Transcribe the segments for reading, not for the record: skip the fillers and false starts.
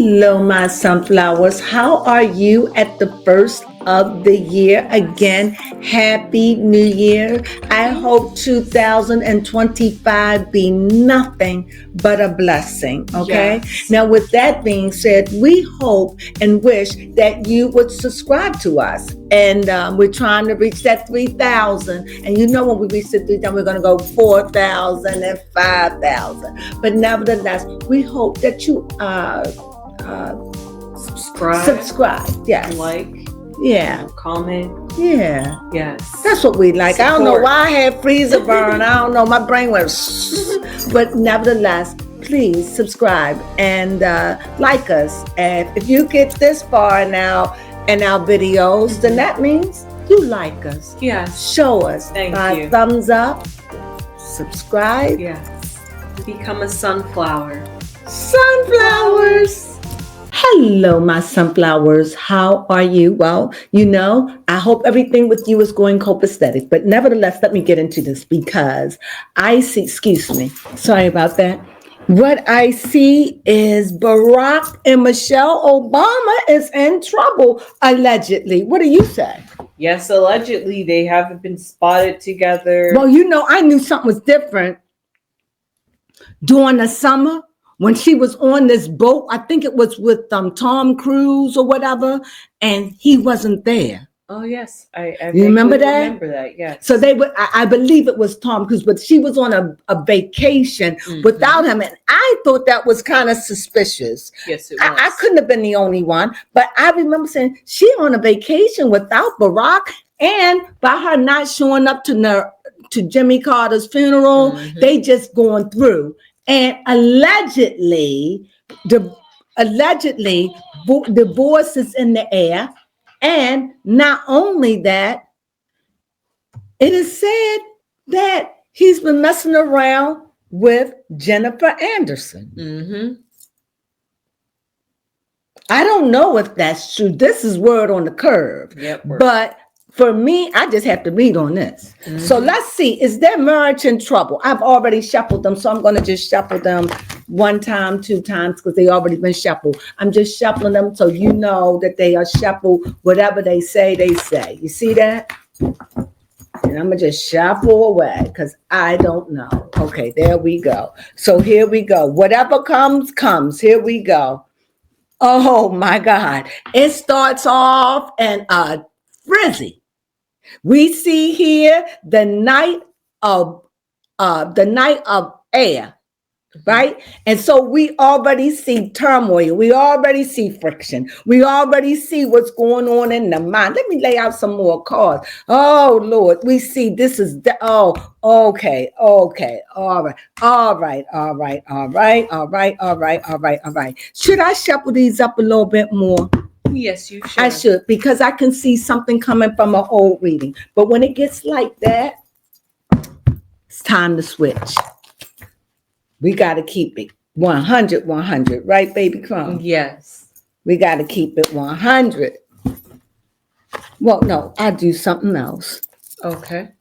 Hello, my sunflowers. How are you at the first of the year? Again, Happy New Year. I hope 2025 be nothing but a blessing. Okay. Yes. Now, with that being said, we hope and wish that you would subscribe to us. And we're trying to reach that 3,000. And you know, when we reach the 3,000, we're going to go 4,000 and 5,000. But nevertheless, we hope that you subscribe. Yes. Like. Yeah. Comment. Yeah. Yes. That's what we like. Support. I don't know why I had freezer burn. I don't know. My brain went. But nevertheless, please subscribe and like us. And if you get this far now in our videos, then that means you like us. Yes. Show us. Thank you. Thumbs up. Subscribe. Yes. Become a sunflower. Sunflowers. Hello, my sunflowers. How are you? Well, I hope everything with you is going copacetic. But nevertheless, let me get into this because I see, excuse me, sorry about that. What I see is Barack and Michelle Obama is in trouble, allegedly. What do you say? Yes, allegedly they haven't been spotted together. Well, I knew something was different during the summer. When she was on this boat, I think it was with Tom Cruise or whatever, and he wasn't there. Oh yes, I you remember that? Remember that? Yes. So they were. I believe it was Tom Cruise, but she was on a vacation without him, and I thought that was kind of suspicious. Yes, it was. I couldn't have been the only one, but I remember saying she on a vacation without Barack, and by her not showing up to Jimmy Carter's funeral, they just going through. And allegedly, the divorce is in the air. And not only that, it is said that he's been messing around with Jennifer Anderson. I don't know if that's true. This is word on the curve. Yep, but for me, I just have to read on this. So let's see. Is their marriage in trouble? I've already shuffled them, so I'm going to just shuffle them 1 time, 2 times, because they already been shuffled. I'm just shuffling them so you know that they are shuffled. Whatever they say, they say. You see that? And I'm going to just shuffle away because I don't know. Okay, there we go. So here we go. Whatever comes, comes. Here we go. Oh, my God. It starts off and frizzy. We see here the night of air, right? And so we already see turmoil. We already see friction. We already see what's going on in the mind. Let me lay out some more cards. Oh, Lord, we see this is okay. All right. Should I shuffle these up a little bit more? Yes, you should. I should, because I can see something coming from an old reading. But when it gets like that, it's time to switch. We got to keep it 100, right, baby Crone? Yes. We got to keep it 100. Well, no, I do something else. Okay.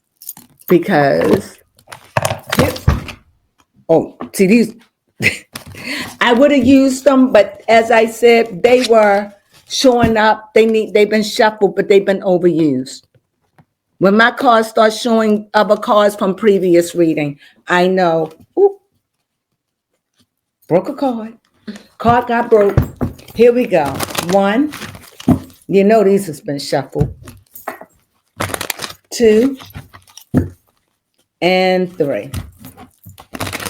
Because, see these, I would have used them, but as I said, they were showing up. They've been shuffled, but they've been overused. When my cards start showing other cards from previous reading, I know. Broke a card. Card got broke. Here we go. 1. You know these has been shuffled. 2 and 3.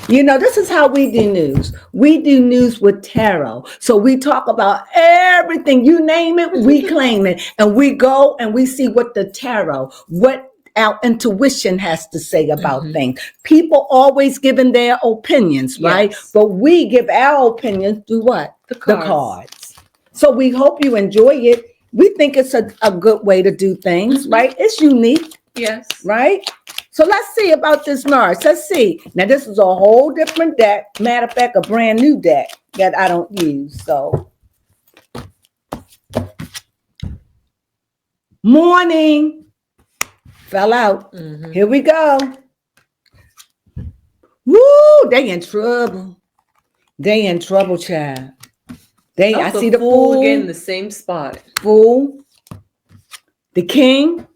This is how we do news. We do news with tarot. So we talk about everything. You name it, we claim it. And we go and we see what the tarot, what our intuition has to say about things. People always giving their opinions, right? Yes. But we give our opinions through what? The cards. So we hope you enjoy it. We think it's a good way to do things, right? It's unique. Yes. Right? So let's see about this Mars. Let's see. Now, this is a whole different deck. Matter of fact, a brand new deck that I don't use. So, morning. Fell out. Here we go. Woo, they in trouble. They in trouble, child. I see the Fool Fool again, the same spot. Fool, the King,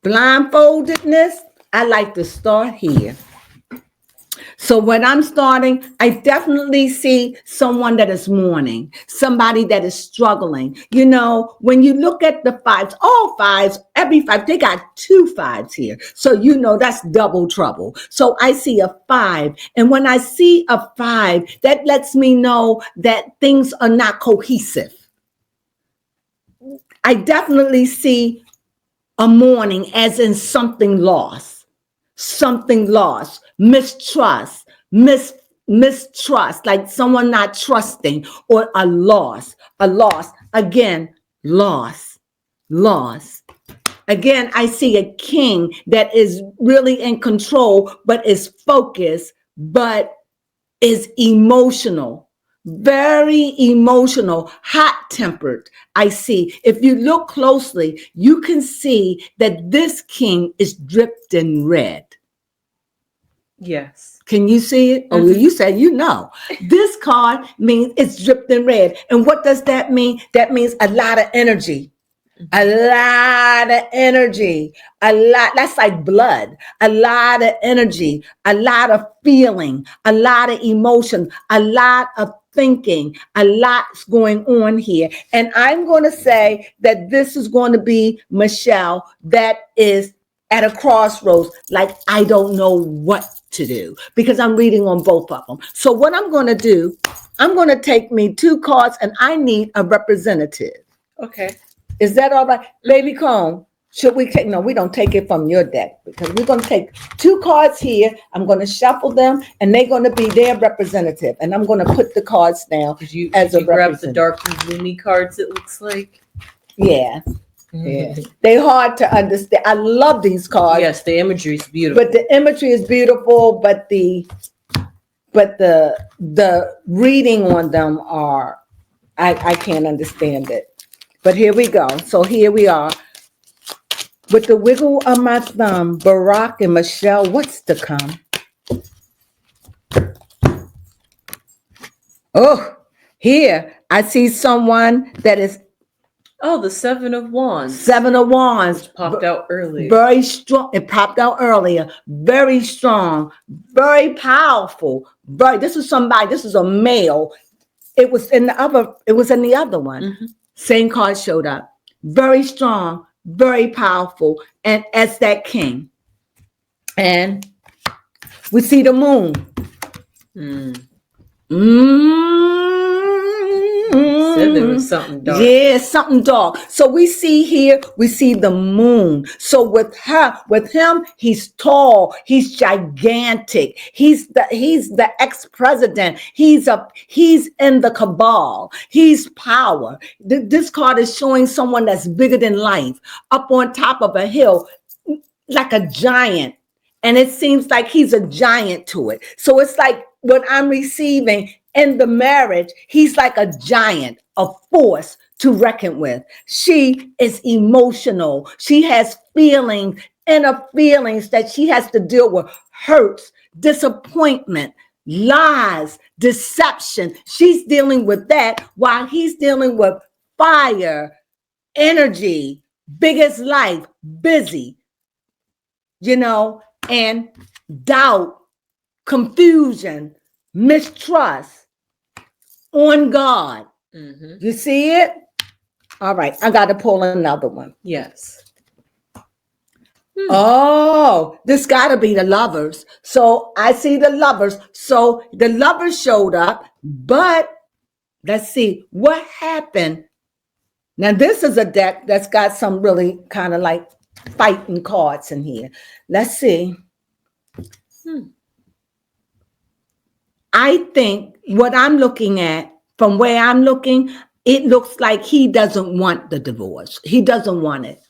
blindfoldedness. I like to start here. So when I'm starting, I definitely see someone that is mourning, somebody that is struggling. You know, when you look at the fives, all fives, every five, they got 2 5s here. So, you know, that's double trouble. So I see a 5. And when I see a 5, that lets me know that things are not cohesive. I definitely see a mourning as in something lost. Something lost, mistrust, mistrust, like someone not trusting, or a loss, again, loss. Again, I see a king that is really in control, but is focused, but is emotional. Very emotional, hot-tempered. I see. If you look closely, you can see that this king is dripped in red. Yes. Can you see it? Oh, you said you know. This card means it's dripped in red. And what does that mean? That means a lot of energy. A lot of energy. A lot. That's like blood. A lot of energy. A lot of feeling. A lot of emotion. A lot of thinking. A lot's going on here. And I'm going to say that this is going to be Michelle that is at a crossroads, like I don't know what to do, because I'm reading on both of them. So what I'm going to do, I'm going to take me 2 cards, and I need a representative. Okay. Is that all right? Baby Crone, should we take, no, we don't take it from your deck, because we're going to take 2 cards here. I'm going to shuffle them, and they're going to be their representative. And I'm going to put the cards down Did you as a grab the representative. dark and gloomy cards, it looks like? Yeah. Yeah. They're hard to understand. I love these cards. Yes, the imagery is beautiful. But the imagery is beautiful, but the reading on them are, I can't understand it. But here we go. So here we are. With the wiggle of my thumb, Barack and Michelle, what's to come? Oh, here I see someone that is, oh, the 7 of Wands. 7 of Wands. Which popped out earlier. Very strong. It popped out earlier. Very strong. Very powerful. This is somebody, this is a male. It was in the other one. Mm-hmm. Same card showed up. Very strong. Very powerful. And as that king. And we see the moon. Said there was something dark. Yeah, something dark. So we see here, we see the moon. So with him, he's tall, he's gigantic. He's the ex-president. He's in the cabal. He's power. This card is showing someone that's bigger than life, up on top of a hill, like a giant. And it seems like he's a giant to it. So it's like what I'm receiving in the marriage, he's like a giant, a force to reckon with. She is emotional. She has feelings, inner feelings that she has to deal with. Hurts, disappointment, lies, deception. She's dealing with that while he's dealing with fire, energy, big as life, busy, and doubt, confusion, mistrust, on guard. Mm-hmm. You see it? All right, I got to pull another one. Yes. Oh, this got to be the Lovers. So I see the Lovers. So the Lovers showed up, but let's see what happened. Now, this is a deck that's got some really kind of like fighting cards in here. Let's see. I think what I'm looking at, from where I'm looking, it looks like he doesn't want the divorce. He doesn't want it.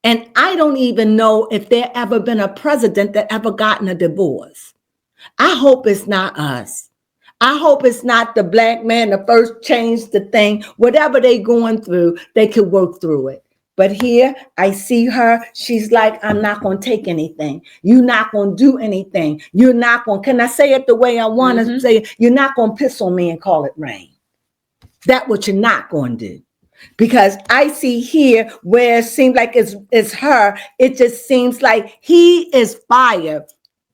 And I don't even know if there ever been a president that ever gotten a divorce. I hope it's not us. I hope it's not the black man that first changed the thing. Whatever they going through, they could work through it. But here I see her. She's like, I'm not going to take anything. You're not going to do anything. You're not going, can I say it the way I want to say it? You're not going to piss on me and call it rain. That's what you're not going to do. Because I see here where it seems like it's her. It just seems like he is fire,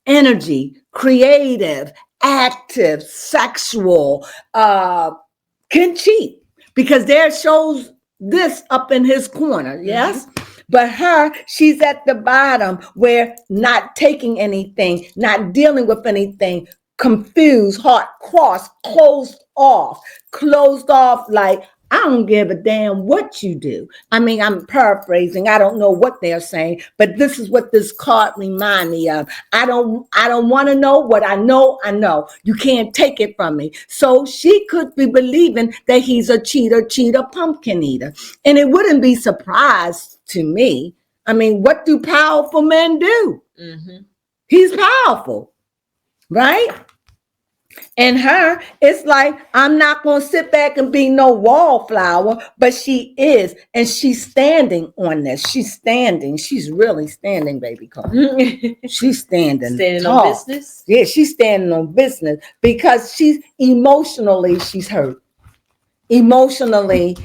energy, creative, active, sexual, can cheat. Because there shows this up in his corner, yes? But her, she's at the bottom where not taking anything, not dealing with anything, confused, heart crossed, closed off like, I don't give a damn what you do. I mean, I'm paraphrasing. I don't know what they're saying, but this is what this card reminds me of. I don't want to know what I know. I know. You can't take it from me. So she could be believing that he's a cheater, pumpkin eater. And it wouldn't be surprised to me. I mean, what do powerful men do? He's powerful, right? And her, it's like, I'm not going to sit back and be no wallflower, but she is. And she's standing on this. She's standing. She's really standing, baby Carl. She's standing. Standing tall. on business? Yeah, she's standing on business because she's hurt. Emotionally,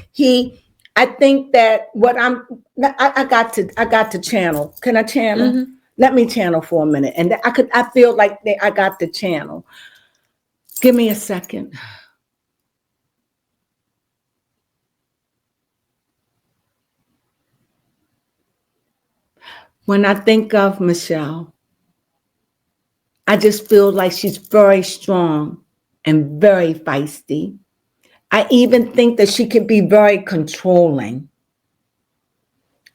I think that I got to channel. Can I channel? Let me channel for a minute. And I feel like I got the channel. Give me a second. When I think of Michelle, I just feel like she's very strong and very feisty. I even think that she can be very controlling.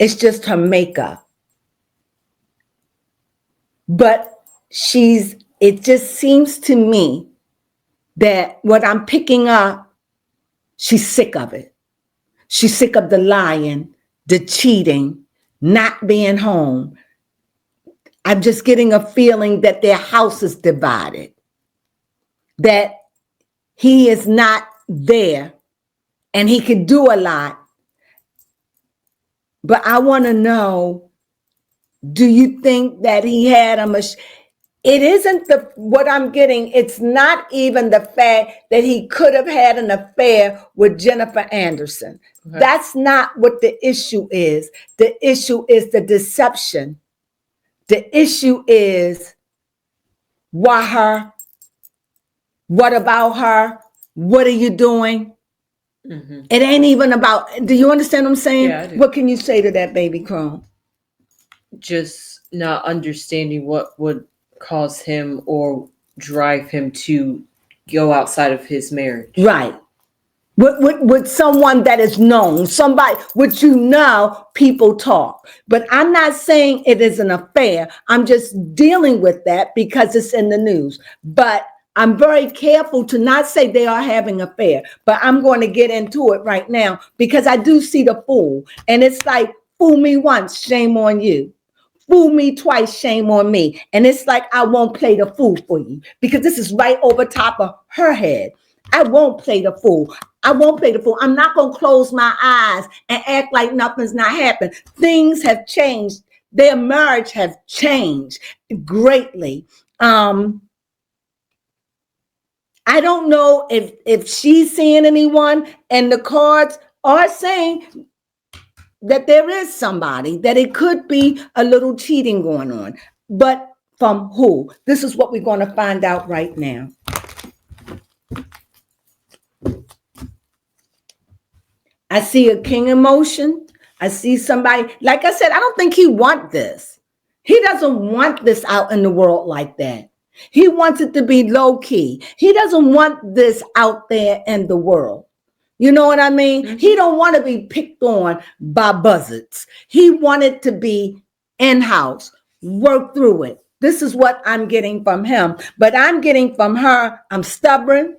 It's just her makeup. But it just seems to me that what I'm picking up, she's sick of it. She's sick of the lying, the cheating, not being home. I'm just getting a feeling that their house is divided, that he is not there and he can do a lot. But I want to know, do you think that he had it isn't what I'm getting. It's not even the fact that he could have had an affair with Jennifer Anderson. Okay. That's not what the issue is. The issue is the deception. The issue is why her? What about her? What are you doing? It ain't even about, do you understand what I'm saying? Yeah, I do. What can you say to that, baby Crone? Just not understanding what would cause him or drive him to go outside of his marriage. Right. With someone that is known, somebody, which people talk. But I'm not saying it is an affair. I'm just dealing with that because it's in the news. But I'm very careful to not say they are having an affair. But I'm going to get into it right now because I do see the fool. And it's like, fool me once, shame on you. Fool me twice, shame on me. And it's like, I won't play the fool for you because this is right over top of her head. I won't play the fool. I won't play the fool. I'm not going to close my eyes and act like nothing's not happened. Things have changed. Their marriage has changed greatly. I don't know if she's seeing anyone, and the cards are saying that there is somebody, that it could be a little cheating going on. But from who? This is what we're going to find out right now. I see a king emotion. I see somebody, like I said, I don't think he wants this. He doesn't want this out in the world like that. He wants it to be low key. He doesn't want this out there in the world. You know what I mean? He don't want to be picked on by buzzards. He wanted to be in-house, work through it. This is what I'm getting from him. But I'm getting from her, I'm stubborn,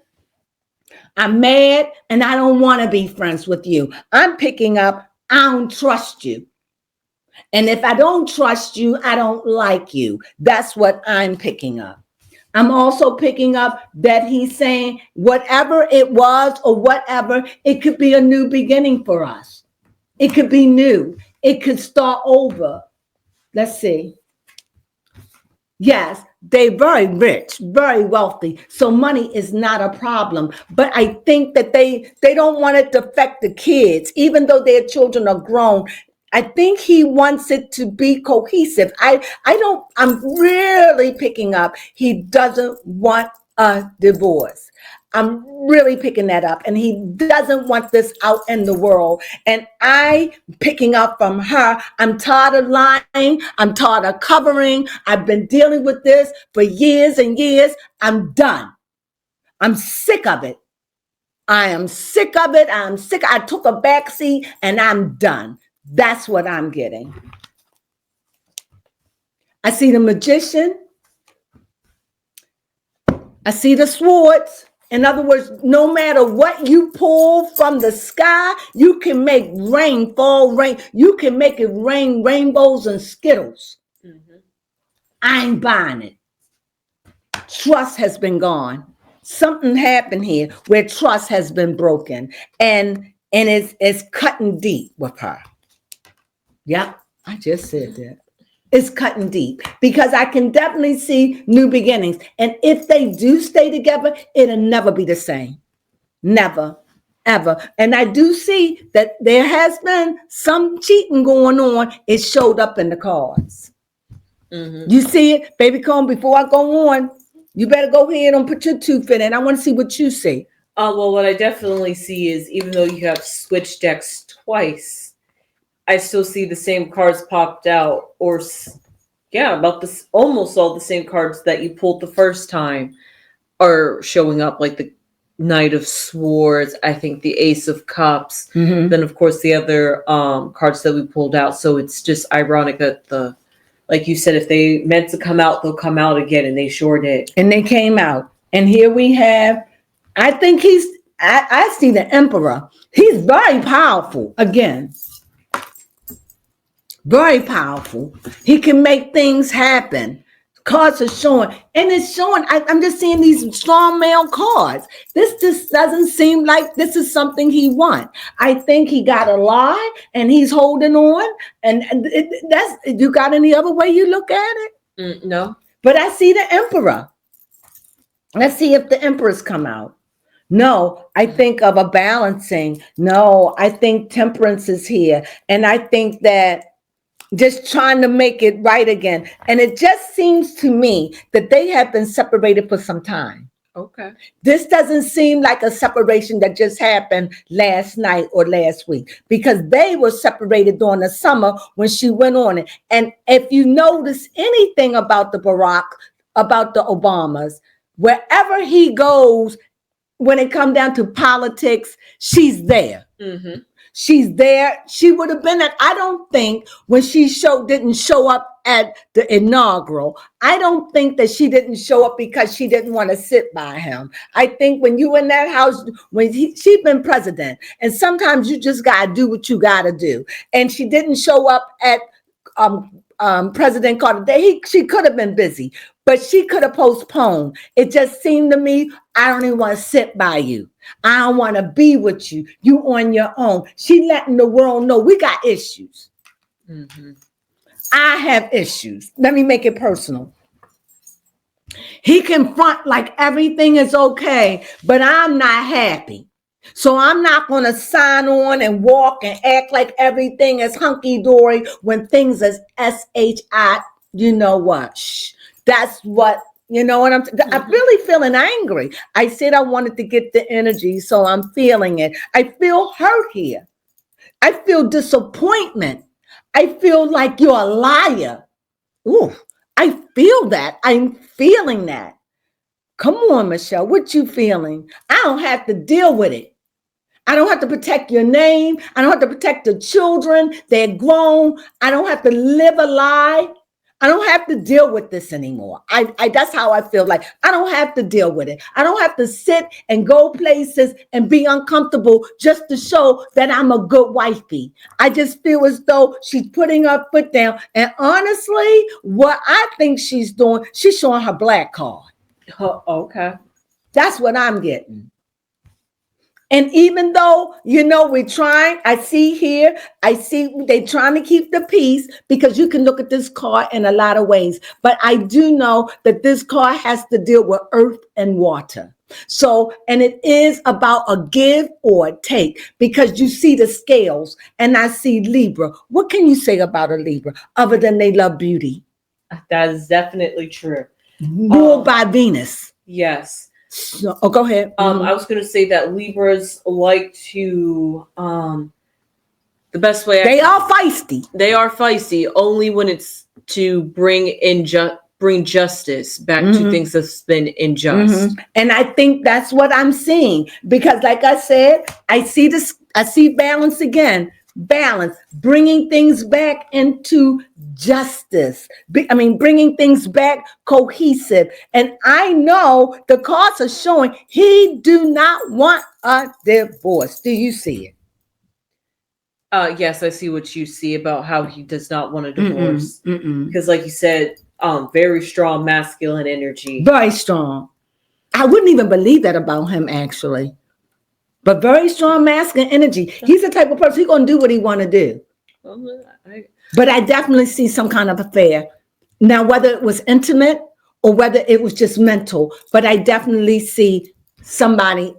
I'm mad, and I don't want to be friends with you. I'm picking up, I don't trust you. And if I don't trust you, I don't like you. That's what I'm picking up. I'm also picking up that he's saying whatever it was or whatever, it could be a new beginning for us. It could be new. It could start over. Let's see. Yes, they're very rich, very wealthy. So money is not a problem. But I think that they don't want it to affect the kids, even though their children are grown. I think he wants it to be cohesive. I'm really picking up. He doesn't want a divorce. I'm really picking that up. And he doesn't want this out in the world. And I picking up from her, I'm tired of lying. I'm tired of covering. I've been dealing with this for years and years. I'm done. I'm sick of it. I am sick of it. I'm sick. I took a back seat and I'm done. That's what I'm getting. I see the magician. I see the swords. In other words, no matter what you pull from the sky, you can make rain fall rain. You can make it rain rainbows and Skittles. Mm-hmm. I ain't buying it. Trust has been gone. Something happened here where trust has been broken. And it's cutting deep with her. Yep, I just said that. It's cutting deep because I can definitely see new beginnings. And if they do stay together, it'll never be the same. Never, ever. And I do see that there has been some cheating going on. It showed up in the cards. Mm-hmm. You see it? Baby Crone, before I go on, you better go ahead and put your tooth in it. I want to see what you see. Well, what I definitely see is even though you have switched decks twice, I still see the same cards popped out, or about this, almost all the same cards that you pulled the first time are showing up, like the Knight of Swords, I think the Ace of Cups, mm-hmm. Then of course the other cards that we pulled out. So it's just ironic that like you said, if they meant to come out, they'll come out again, and they sure did. And they came out. And here we have, I think I see the Emperor. He's very powerful again. Very powerful. He can make things happen. Cards are showing. And it's showing, I'm just seeing these strong male cards. This just doesn't seem like this is something he wants. I think he got a lie and he's holding on. And you got any other way you look at it? No. But I see the Emperor. Let's see if the Emperors come out. No, I think of a balancing. No, I think temperance is here. And I think that just trying to make it right again. And it just seems to me that they have been separated for some time. Okay. This doesn't seem like a separation that just happened last night or last week, because they were separated during the summer when she went on it. And if you notice anything about the Obamas, wherever he goes, when it comes down to politics, she's there. Mm-hmm. She's there. She would have been at, I don't think when she didn't show up at the inaugural, I don't think that she didn't show up because she didn't want to sit by him. I think when you in that house, she's been president, and sometimes you just got to do what you got to do. And she didn't show up at President Carter. She could have been busy, but she could have postponed. It just seemed to me, I don't even want to sit by you. I don't want to be with you. You on your own. She letting the world know we got issues. Mm-hmm. I have issues. Let me make it personal. He can front like everything is okay, but I'm not happy. So I'm not going to sign on and walk and act like everything is hunky-dory when things is S-H-I, you know what? Shh. That's what, you know what I'm really feeling angry. I said I wanted to get the energy, so I'm feeling it. I feel hurt here. I feel disappointment. I feel like you're a liar. Ooh, I feel that. I'm feeling that. Come on, Michelle, what you feeling? I don't have to deal with it. I don't have to protect your name. I don't have to protect the children. They're grown. I don't have to live a lie. I don't have to deal with this anymore. That's how I feel like. I don't have to deal with it. I don't have to sit and go places and be uncomfortable just to show that I'm a good wifey. I just feel as though she's putting her foot down. And honestly, what I think she's doing, she's showing her black card. Oh, okay. That's what I'm getting. And even though, we're trying, I see they trying to keep the peace because you can look at this card in a lot of ways. But I do know that this card has to deal with earth and water. So, and it is about a give or a take because you see the scales and I see Libra. What can you say about a Libra other than they love beauty? That is definitely true. Ruled by Venus. Yes. So, go ahead. I was going to say that Libras like to, the best way they are feisty. They are feisty only when it's to bring justice back to things that's been unjust. And I think that's what I'm seeing because, like I said, I see balance again. Balance, bringing things back into justice. Bringing things back cohesive. And I know the cards are showing he do not want a divorce. Do you see it? Yes, I see what you see about how he does not want a divorce. Because like you said, very strong masculine energy. Very strong. I wouldn't even believe that about him, actually. But very strong masculine energy. He's the type of person, he's going to do what he want to do. But I definitely see some kind of affair. Now, whether it was intimate or whether it was just mental, but I definitely see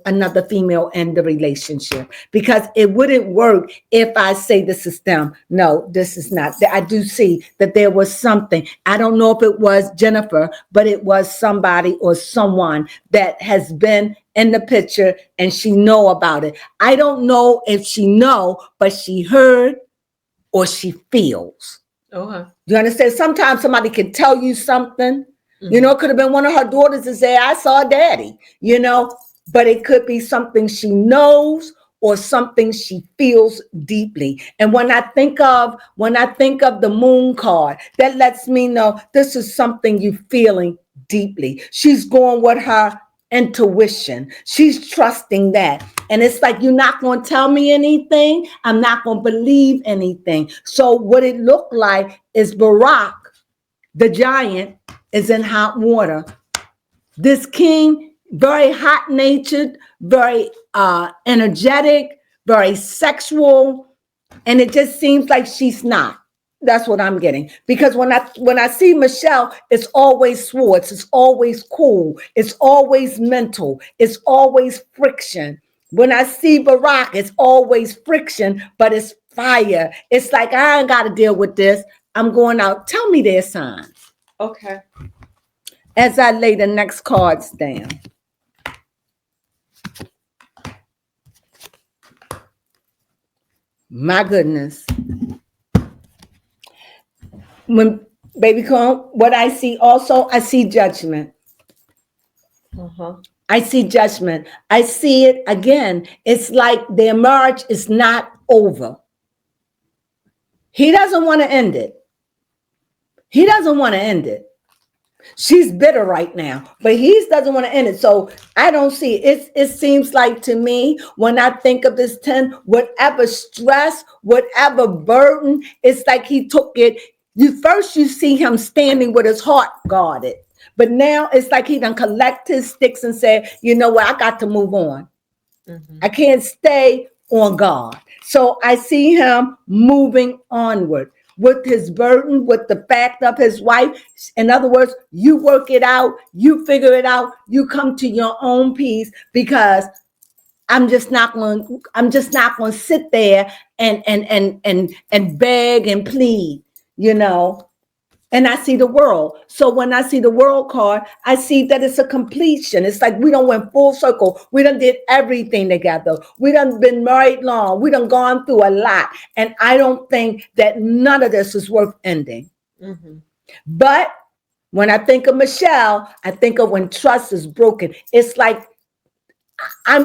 another female in the relationship because it wouldn't work if I say this is them. No, this is not. I do see that there was something. I don't know if it was Jennifer, but it was somebody or someone that has been in the picture and she know about it. I don't know if she know, but she heard or she feels. Okay. You understand? Sometimes somebody can tell you something. It could have been one of her daughters and say, I saw daddy, but it could be something she knows or something she feels deeply. And when I think of the moon card, that lets me know this is something you feeling deeply. She's going with her intuition. She's trusting that. And it's like, you're not going to tell me anything. I'm not going to believe anything. So what it looked like is Barack, the giant, is in hot water. This king, very hot-natured, very energetic, very sexual, and it just seems like she's not. That's what I'm getting. Because when I see Michelle, it's always swords, it's always cool, it's always mental, it's always friction. When I see Barack, it's always friction, but it's fire. It's like, I ain't got to deal with this. I'm going out. Tell me their signs. Okay. As I lay the next cards down. My goodness. When baby Crone, what I see also, I see judgment. I see judgment. I see it again. It's like their marriage is not over. He doesn't want to end it. He doesn't want to end it. She's bitter right now, but he doesn't want to end it. So I don't see it. It seems like to me, when I think of this 10, whatever stress, whatever burden, it's like he took it. You see him standing with his heart guarded. But now it's like he done collect his sticks and said, you know what, I got to move on. I can't stay on guard. So I see him moving onward with his burden, with the fact of his wife. In other words, you work it out, you figure it out, you come to your own peace, because I'm just not going to sit there and beg and plead, And I see the world. So when I see the world card, I see that it's a completion. It's like we done went full circle. We done did everything together. We done been married long. We done gone through a lot. And I don't think that none of this is worth ending. But when I think of Michelle, I think of when trust is broken. It's like I'm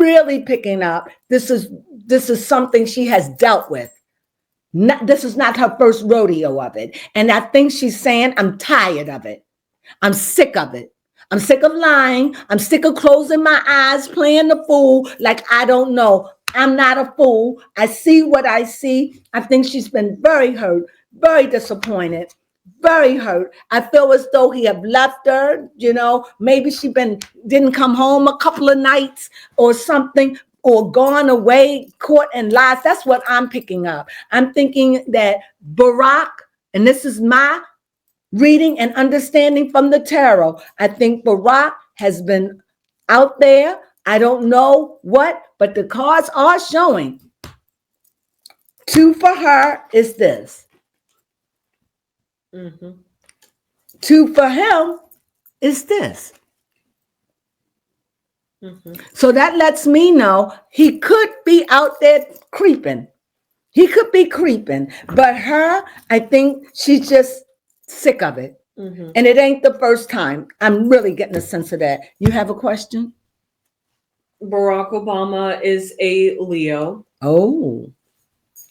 really picking up. This is something she has dealt with. This is not her first rodeo of it. And I think she's saying, I'm tired of it. I'm sick of it. I'm sick of lying. I'm sick of closing my eyes, playing the fool like I don't know. I'm not a fool. I see what I see. I think she's been very hurt, very disappointed. very hurt. I feel as though he have left her, maybe didn't come home a couple of nights or something, or gone away, caught in lies. That's what I'm picking up. I'm thinking that Barack, and this is my reading and understanding from the tarot, I think Barack has been out there. I don't know what, but the cards are showing. 2 for her is this. 2 for him is this. So that lets me know he could be out there creeping. He could be creeping. But her, I think she's just sick of it. And it ain't the first time. I'm really getting a sense of that. You have a question? Barack Obama is a Leo. Oh,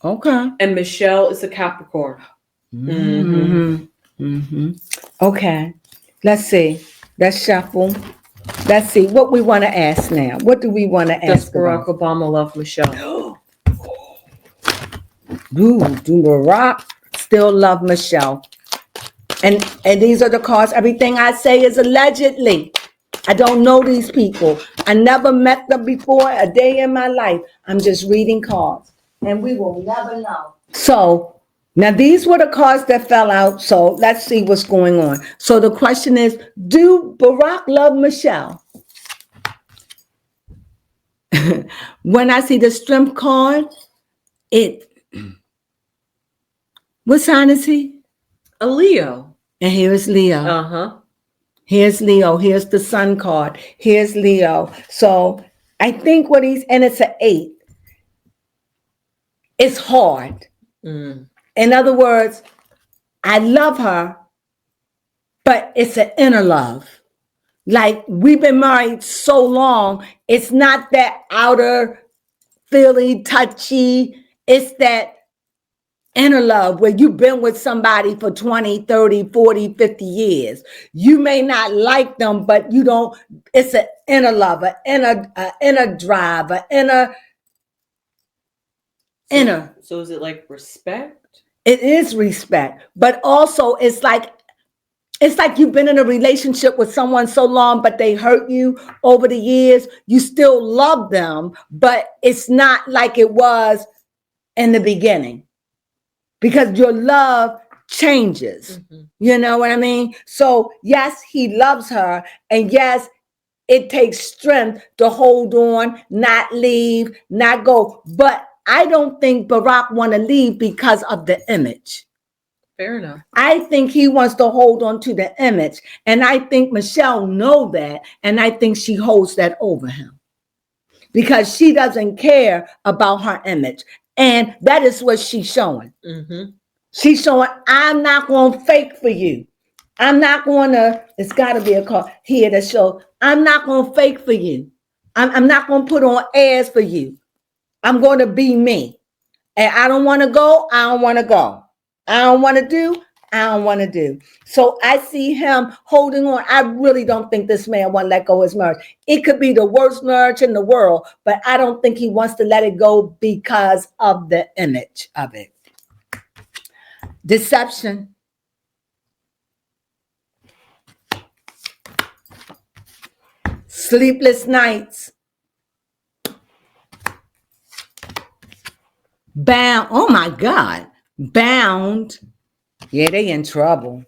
okay. And Michelle is a Capricorn. Okay. Let's see. Let's shuffle. Let's see what we want to ask now. What do we want to ask? Does Barack Obama love Michelle? Do Barack still love Michelle? And these are the cards. Everything I say is allegedly. I don't know these people. I never met them before a day in my life. I'm just reading cards. And we will never know. So, now these were the cards that fell out. So, let's see what's going on. So, the question is, do Barack love Michelle? When I see the strength card, what sign is he? A Leo. And here's Leo. Here's Leo. Here's the sun card. Here's Leo. So I think and it's an 8. It's hard. In other words, I love her, but it's an inner love. Like, we've been married so long, it's not that outer feely, touchy. It's that inner love where you've been with somebody for 20, 30, 40, 50 years. You may not like them, but it's an inner love, an inner drive, an inner. So is it like respect? It is respect, but also it's like you've been in a relationship with someone so long, but they hurt you over the years. You still love them, but it's not like it was in the beginning. Because your love changes. You know what I mean? So, yes, he loves her. And yes, it takes strength to hold on, not leave, not go. But I don't think Barack want to leave because of the image. Fair enough. I think he wants to hold on to the image. And I think Michelle knows that. And I think she holds that over him. Because she doesn't care about her image. And that is what she's showing. She's showing, I'm not going to fake for you. I'm not going to, it's got to be a card here that shows, I'm not going to fake for you. I'm not going to put on airs for you. I'm going to be me. And I don't want to go. I don't want to go. I don't want to do. I don't want to do. So I see him holding on. I really don't think this man want to let go of his marriage. It could be the worst marriage in the world, but I don't think he wants to let it go because of the image of it. Deception. Sleepless nights. Bound. Oh my God. Bound. Yeah, they in trouble.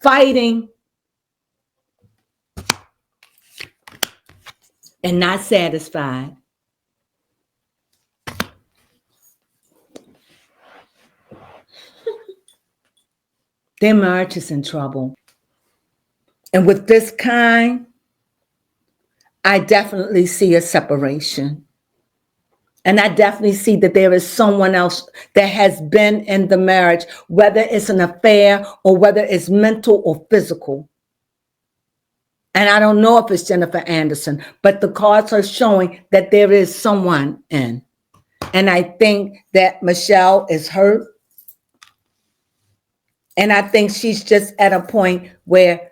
Fighting. And not satisfied. Their marriage is in trouble. And with this kind, I definitely see a separation. And I definitely see that there is someone else that has been in the marriage, whether it's an affair or whether it's mental or physical. And I don't know if it's Jennifer Anderson, but the cards are showing that there is someone in. And I think that Michelle is hurt. And I think she's just at a point where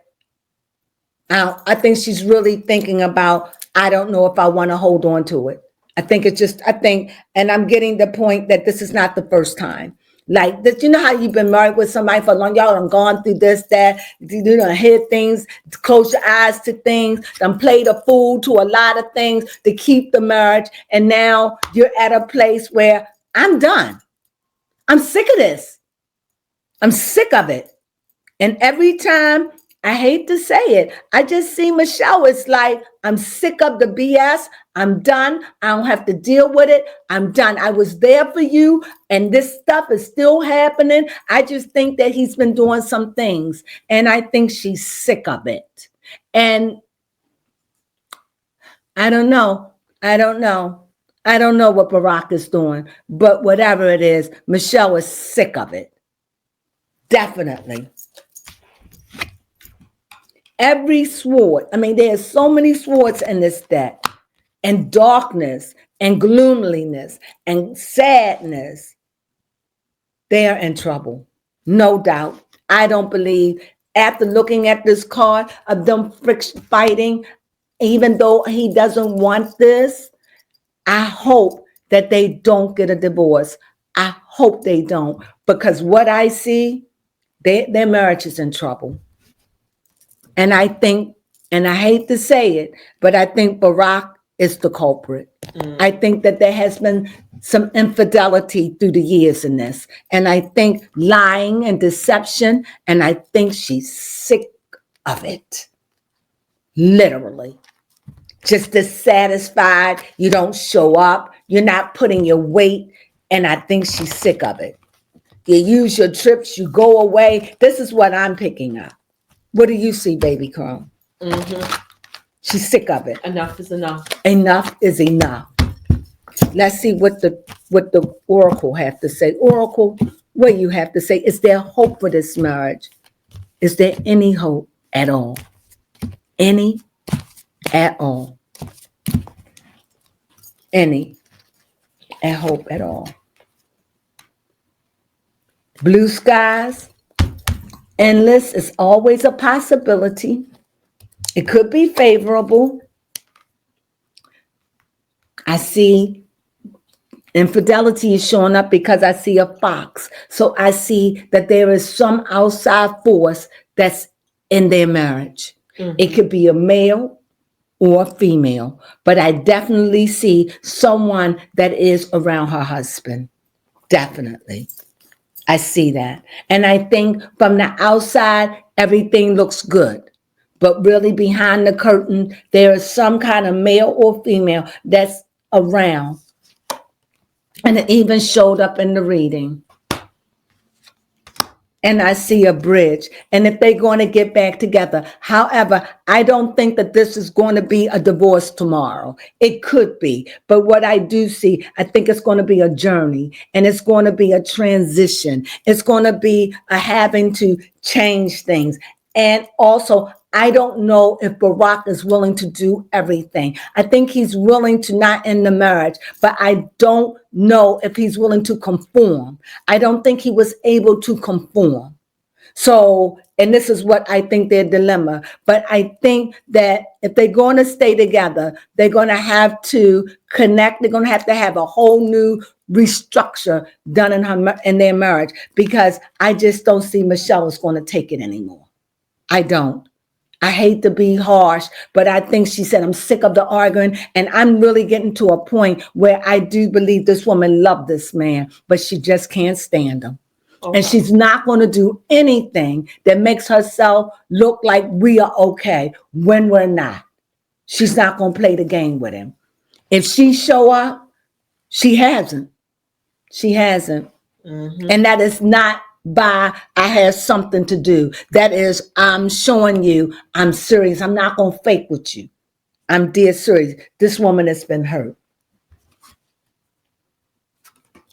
I think she's really thinking about, I don't know if I want to hold on to it. And I'm getting the point that this is not the first time. Like that, you know how you've been married with somebody for long, y'all done gone through this, that, you done hear things, close your eyes to things, done played a fool to a lot of things to keep the marriage, and now you're at a place where I'm done. I'm sick of this. I'm sick of it. And every time, I hate to say it, I just see Michelle. It's like, I'm sick of the BS. I'm done. I don't have to deal with it. I'm done. I was there for you, and this stuff is still happening. I just think that he's been doing some things, and I think she's sick of it. And I don't know. I don't know what Barack is doing, but whatever it is, Michelle is sick of it. Definitely. Every sword, I mean, there's so many swords in this deck, and darkness and gloominess and sadness. They're in trouble, no doubt. I don't believe, after looking at this card of them fighting, even though he doesn't want this, I hope that they don't get a divorce. I hope they don't, because what I see, their marriage is in trouble. And I think, and I hate to say it, but I think Barack is the culprit. I think that there has been some infidelity through the years in this. And I think lying and deception, and I think she's sick of it. Literally. Just dissatisfied, you don't show up, you're not putting your weight, and I think she's sick of it. You use your trips, you go away. This is what I'm picking up. What do you see, baby Crone? She's sick of it. Enough is enough. Enough is enough. Let's see what the Oracle have to say. Oracle, what do you have to say? Is there hope for this marriage? Is there any hope at all? Any at all? Any hope at all? Blue skies, endless is always a possibility. It could be favorable. I see infidelity is showing up because I see a fox. So I see that there is some outside force that's in their marriage. It could be a male or a female, but I definitely see someone that is around her husband. Definitely. I see that. And I think from the outside, everything looks good. But really behind the curtain, there is some kind of male or female that's around. And it even showed up in the reading. And I see a bridge. And if they're going to get back together. However, I don't think that this is going to be a divorce tomorrow. It could be. But what I do see, I think it's going to be a journey. And it's going to be a transition. It's going to be a having to change things. And also, I don't know if Barack is willing to do everything. I think he's willing to not end the marriage, but I don't know if he's willing to conform. I don't think he was able to conform. So, and this is what I think their dilemma, but I think that if they're going to stay together, they're going to have to connect. They're going to have a whole new restructure done in their marriage, because I just don't see Michelle is going to take it anymore. I don't. I hate to be harsh, but I think she said, I'm sick of the arguing, and I'm really getting to a point where I do believe this woman loved this man, but she just can't stand him. And she's not going to do anything that makes herself look like we are okay when we're not. She's not going to play the game with him. If she show up, she hasn't. She hasn't. And that is not by I have something to do. That is, I'm showing you I'm serious. I'm not going to fake with you. I'm dead serious. This woman has been hurt.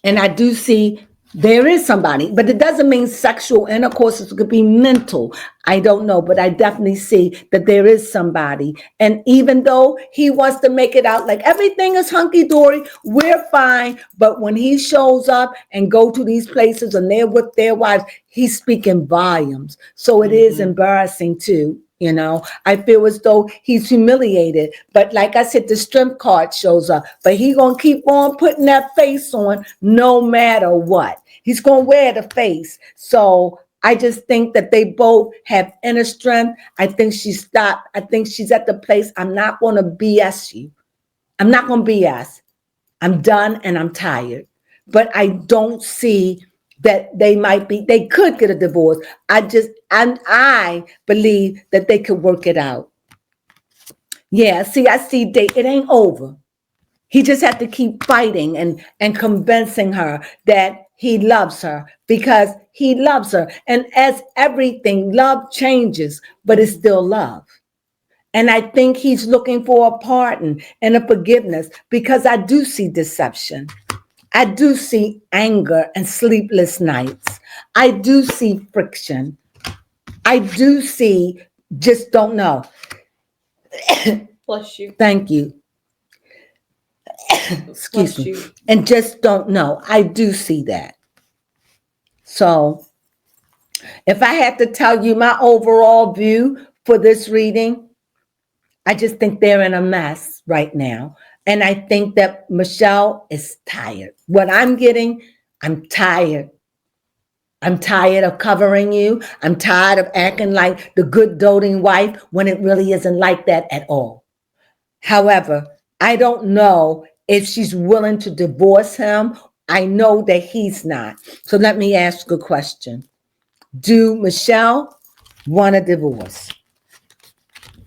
And I do see there is somebody, but it doesn't mean sexual intercourse. It could be mental. I don't know, but I definitely see that there is somebody. And even though he wants to make it out like everything is hunky-dory, we're fine. But when he shows up and go to these places and they're with their wives, he's speaking volumes. So it is embarrassing too. You know, I feel as though he's humiliated. But like I said, the strength card shows up. But he gonna keep on putting that face on no matter what. He's gonna wear the face. So I just think that they both have inner strength. I think she stopped. I think she's at the place. I'm not gonna BS you. I'm not gonna BS. I'm done and I'm tired. But I don't see that they could get a divorce. I believe that they could work it out. Yeah, see, it ain't over. He just had to keep fighting and convincing her that he loves her because he loves her. And as everything, love changes, but it's still love. And I think he's looking for a pardon and a forgiveness because I do see deception. I do see anger and sleepless nights. I do see friction. I do see just don't know. Bless you. Thank you. Excuse Bless me. you. And just don't know. I do see that. So if I had to tell you my overall view for this reading, I just think they're in a mess right now. And I think that Michelle is tired. What I'm getting, I'm tired. I'm tired of covering you. I'm tired of acting like the good doting wife when it really isn't like that at all. However, I don't know if she's willing to divorce him. I know that he's not. So let me ask a question. Do Michelle want a divorce?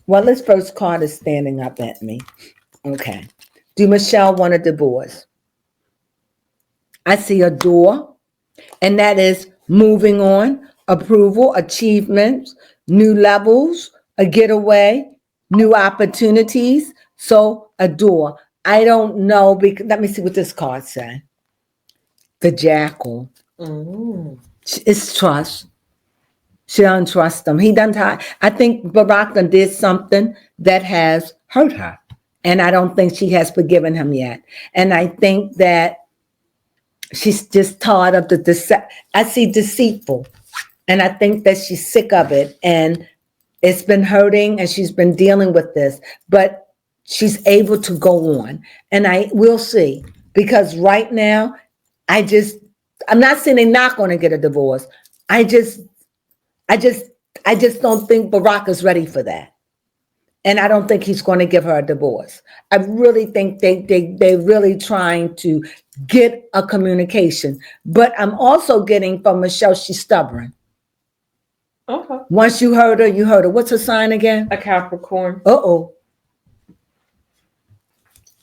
Well, this first card is standing up at me. Okay. Do Michelle want a divorce? I see a door, and that is moving on, approval, achievements, new levels, a getaway, new opportunities. So a door. I don't know, because let me see what this card says. The jackal. It's trust. She doesn't trust him. He doesn't. I think Barack did something that has hurt her. And I don't think she has forgiven him yet. And I think that she's just tired of I see deceitful. And I think that she's sick of it. And it's been hurting and she's been dealing with this. But she's able to go on. And I will see. Because right now, I'm not saying they're not going to get a divorce. I just don't think Barack is ready for that. And I don't think he's going to give her a divorce. I really think they're really trying to get a communication. But I'm also getting from Michelle, she's stubborn. Okay. Once you heard her, you heard her. What's her sign again? A Capricorn. Uh-oh.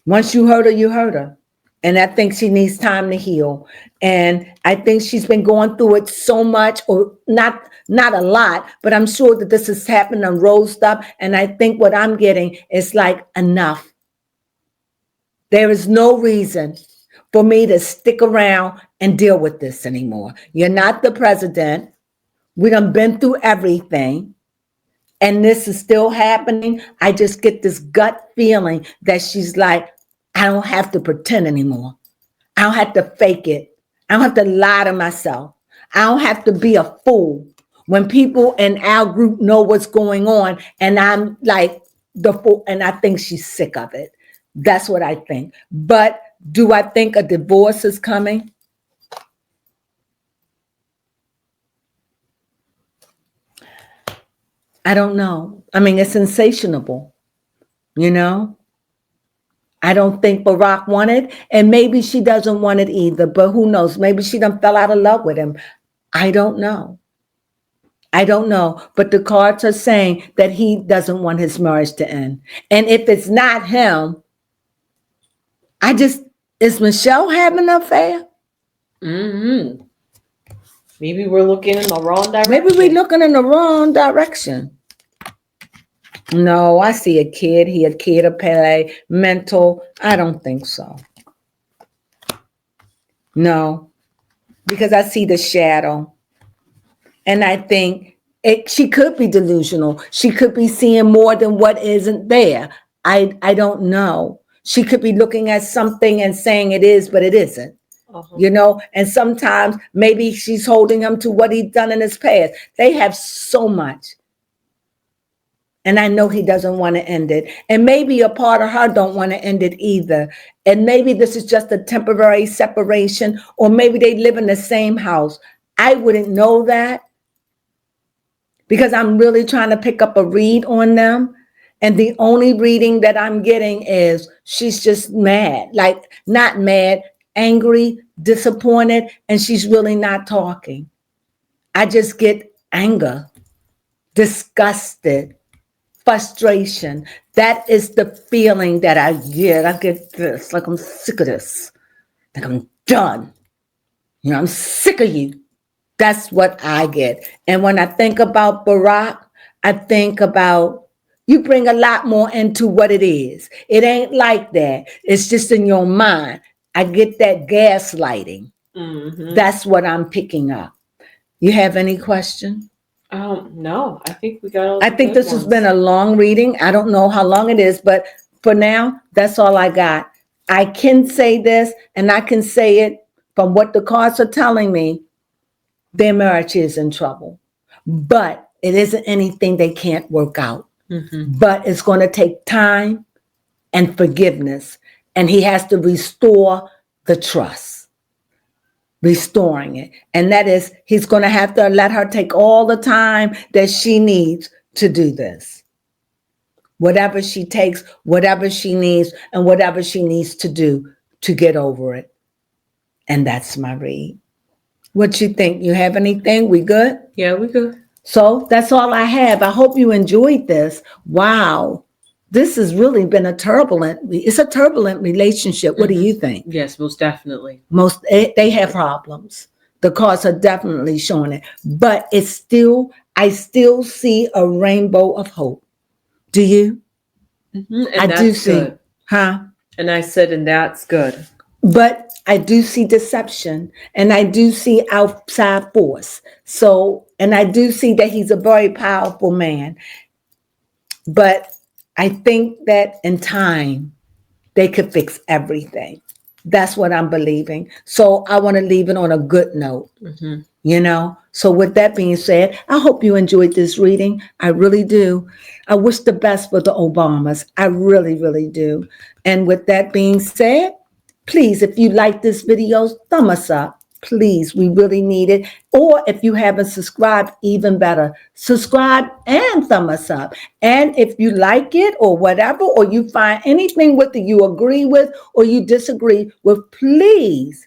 Once you heard her, you heard her. And I think she needs time to heal. And I think she's been going through it so much, or not a lot, but I'm sure that this has happened and rose up. And I think what I'm getting is like, enough. There is no reason for me to stick around and deal with this anymore. You're not the president. We done been through everything. And this is still happening. I just get this gut feeling that she's like, I don't have to pretend anymore. I don't have to fake it. I don't have to lie to myself. I don't have to be a fool when people in our group know what's going on and I'm like the fool, and I think she's sick of it. That's what I think. But do I think a divorce is coming? I don't know. I mean, it's sensational, you know? I don't think Barack wanted, and maybe she doesn't want it either, but who knows? Maybe she done fell out of love with him. I don't know. I don't know, but the cards are saying that he doesn't want his marriage to end. And if it's not him, is Michelle having an affair? Mm-hmm. Maybe we're looking in the wrong direction. Maybe we're looking in the wrong direction. No, I see a kid. He had kid to play, mental. I don't think so. No, because I see the shadow. And I think she could be delusional. She could be seeing more than what isn't there. I don't know. She could be looking at something and saying it is, but it isn't. You know, and sometimes maybe she's holding him to what he's done in his past. They have so much. And I know he doesn't want to end it. And maybe a part of her don't want to end it either. And maybe this is just a temporary separation, or maybe they live in the same house. I wouldn't know that because I'm really trying to pick up a read on them. And the only reading that I'm getting is she's just mad, like not mad, angry, disappointed, and she's really not talking. I just get anger, disgusted, frustration. That is the feeling that I get. I get this, like I'm sick of this, like I'm done. I'm sick of you. That's what I get. And when I think about Barack, I think about you bring a lot more into what it is. It ain't like that. It's just in your mind. I get that gaslighting. Mm-hmm. That's what I'm picking up. You have any question? No, I think we got all. I think this has been a long reading. I don't know how long it is, but for now, that's all I got. I can say this, and I can say it from what the cards are telling me. Their marriage is in trouble, but it isn't anything they can't work out. Mm-hmm. But it's going to take time and forgiveness, and he has to restore the trust, restoring it. And that is, he's going to have to let her take all the time that she needs to do this. Whatever she takes, whatever she needs, and whatever she needs to do to get over it. And that's my read. What you think? You have anything? We good? Yeah, we good. So that's all I have. I hope you enjoyed this. Wow. This has really been it's a turbulent relationship. What do you think? Yes, most definitely. They have problems. The cards are definitely showing it. But I still see a rainbow of hope. Do you? Mm-hmm. I do see. Good. Huh? And I said, and that's good. But I do see deception, and I do see outside force. So, and I do see that he's a very powerful man. But I think that in time, they could fix everything. That's what I'm believing. So I want to leave it on a good note, So with that being said, I hope you enjoyed this reading. I really do. I wish the best for the Obamas. I really, really do. And with that being said, please, if you like this video, thumb us up. Please, we really need it. Or if you haven't subscribed, even better. Subscribe and thumb us up. And if you like it or whatever, or you find anything with it you agree with or you disagree with, please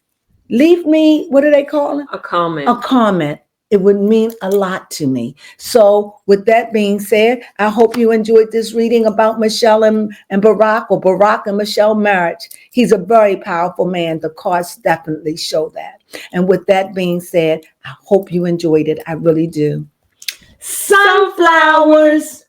leave me, what do they call it? A comment. A comment. It would mean a lot to me. So with that being said, I hope you enjoyed this reading about Michelle and Barack, or Barack and Michelle marriage. He's a very powerful man. The cards definitely show that. And with that being said, I hope you enjoyed it. I really do. Sunflowers.